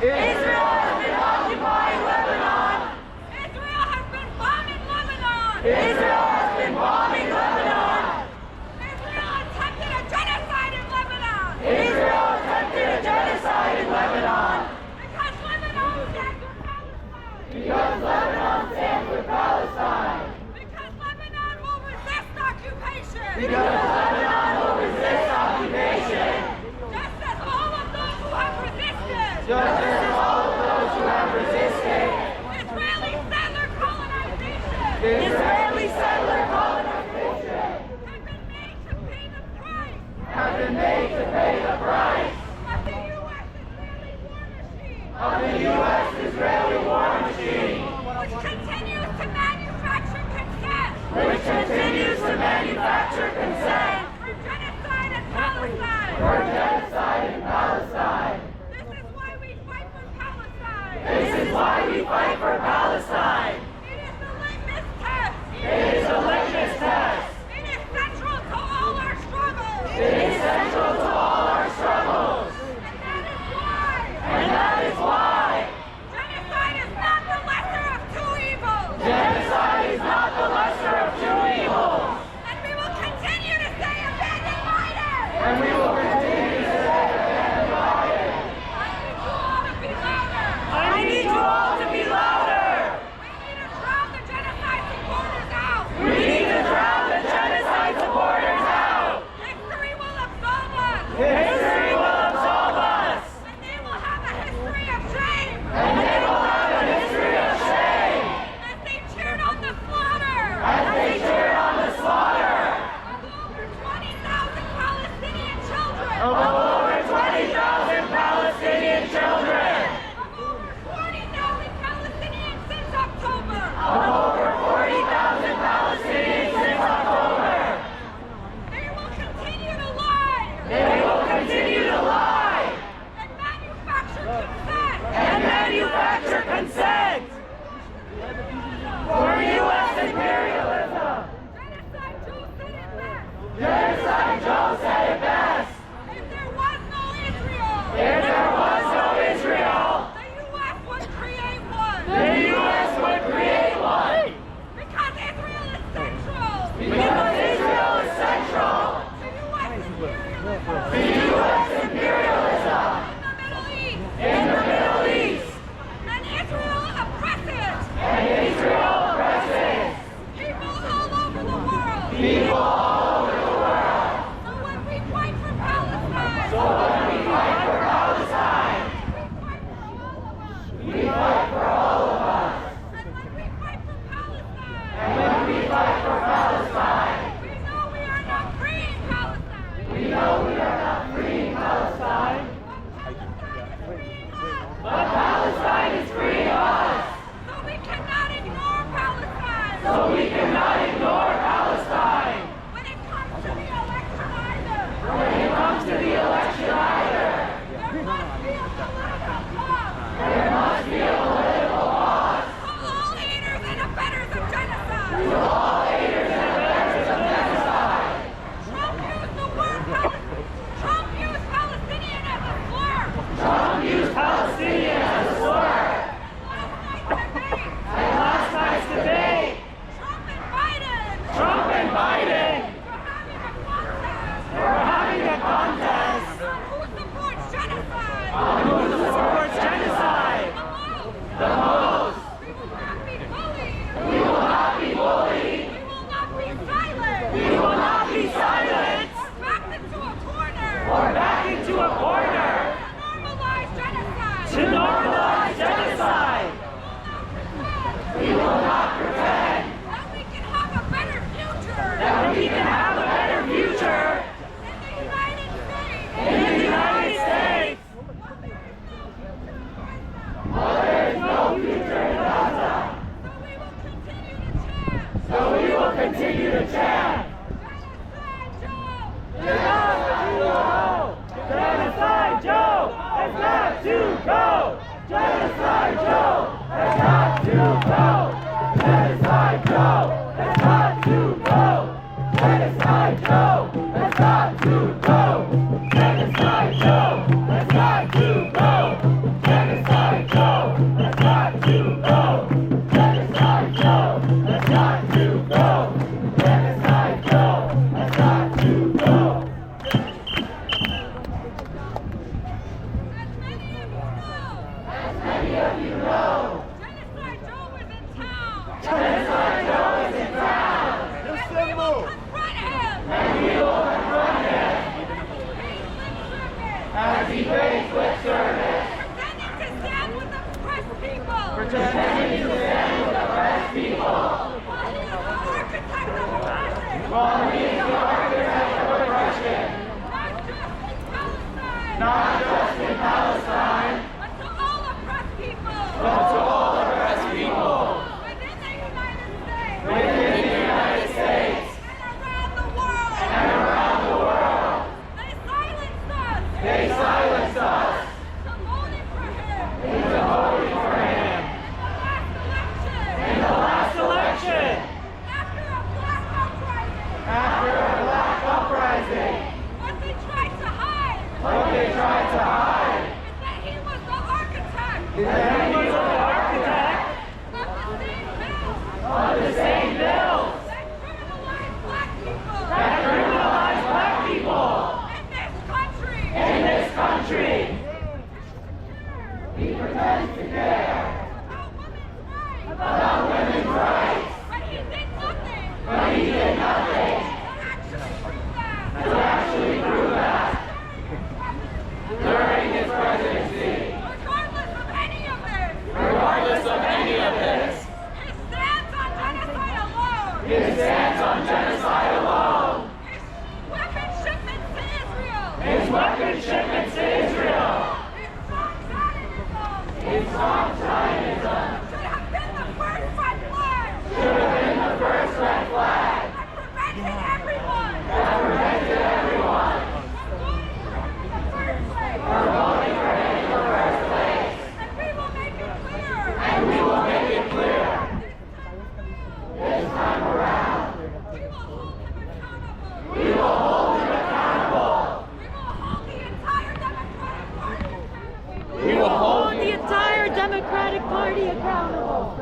Israel has been occupying Lebanon. Israel has been bombing Lebanon. Israel has been bombing Lebanon. Israel attempted a genocide in Lebanon. Israel attempted a genocide in Lebanon. Because Lebanon stands with Palestine. Because Lebanon stands with Palestine. Because Lebanon will resist occupation. Because Lebanon will resist occupation. Just as all of those who have resisted. Just as all of those who have resisted. Israeli settler colonization. Israeli settler colonization. Have been made to pay the price. Have been made to pay the price. Of the U.S. Israeli war machine. Of the U.S. Israeli war machine. Which continues to manufacture consent. Which continues to manufacture consent. For genocide in Palestine. For genocide in Palestine. This is why we fight for Palestine. This is why we fight for Palestine. It is the litmus test. It is a litmus test. It is central to all our struggles. It is central to all our struggles. And that is why. Genocide Genocide is not the lesser of two evils. Genocide is not the lesser of two evils. And we will continue to say abandon Biden. And we will continue to say abandon Biden. I need you all to be louder. I need you all to be louder. We need to drown the genocide supporters out. We need to drown the genocide supporters out. History will absolve us. History will absolve us. And they will have a history of shame. And they will have a history of shame. As they cheered on the slaughter. As they cheered on the slaughter. Of over 20,000 Palestinian children. Of over 20,000 Palestinian children. Of over 40,000 Palestinians since October. Of over 40,000 Palestinians since October. They will continue to lie. They will continue to lie. And manufacture consent. And manufacture consent. For U.S. imperialism. Genocide Joe said it best. Genocide Joe said it best. If there was no Israel, If there was no Israel, the U.S. would create one. the U.S. would create one. Because Israel is central. Because Israel is central To U.S. imperialism. to U.S. imperialism. In the Middle East. In the Middle East. And Israel oppresses. And Israel oppresses. People all over the world. People all over the world. So when we fight for Palestine. So when we fight for Palestine, We fight for all of us. we fight for all of us. And when we fight for Palestine. And when we fight for Palestine, We know we are not freeing Palestine. we know we are not freeing Palestine, but Palestine is freeing us. So we cannot ignore Palestine. So we cannot ignore Palestine. When it comes to the election either. When it comes to the election either, There must be a political cause. there must be a political cause. To all haters and abettors of genocide. To all haters and abettors of genocide. Trump used the word Trump used Palestinian as a slur. Trump used Palestinian as a slur. At last night's debate. Trump and Biden Were having a contest. were having a contest Who supports genocide? on who supports genocide The the most. We will not be bullied. We will not be bullied. We will not be silent. We will not be silenced Or backed into a corner. or backed into a corner To normalize genocide. to normalize genocide. We will not pretend That we can have a better future. that we can have a better future In the United States. in the United States. While there is no future in Gaza, So we will continue to chant. so we will continue to chant. Genocide Joe. Genocide Joe has got to go. Genocide Joe has got to go. Genocide Joe has got to go. Genocide Joe has got to go. Genocide Joe has got to go. Genocide steadfast in Palestine, but to all oppressed people, within the United States, and around the world. They silenced us. To voting for him. In the last election. After a black uprising. What they tried to hide. Is that he was the architect. Of the same bills. That criminalized black people. In this country. He pretends to care about women's rights. But he did nothing. To actually prove that. During his presidency. Regardless of any of this. His stance on genocide alone. His weapon shipments to Israel. His strong Zionism. Should have been the first red flag. That prevented everyone. From voting for him in the first place. And we will make it clear. This time around. We will hold him accountable. We will hold the entire Democratic Party accountable.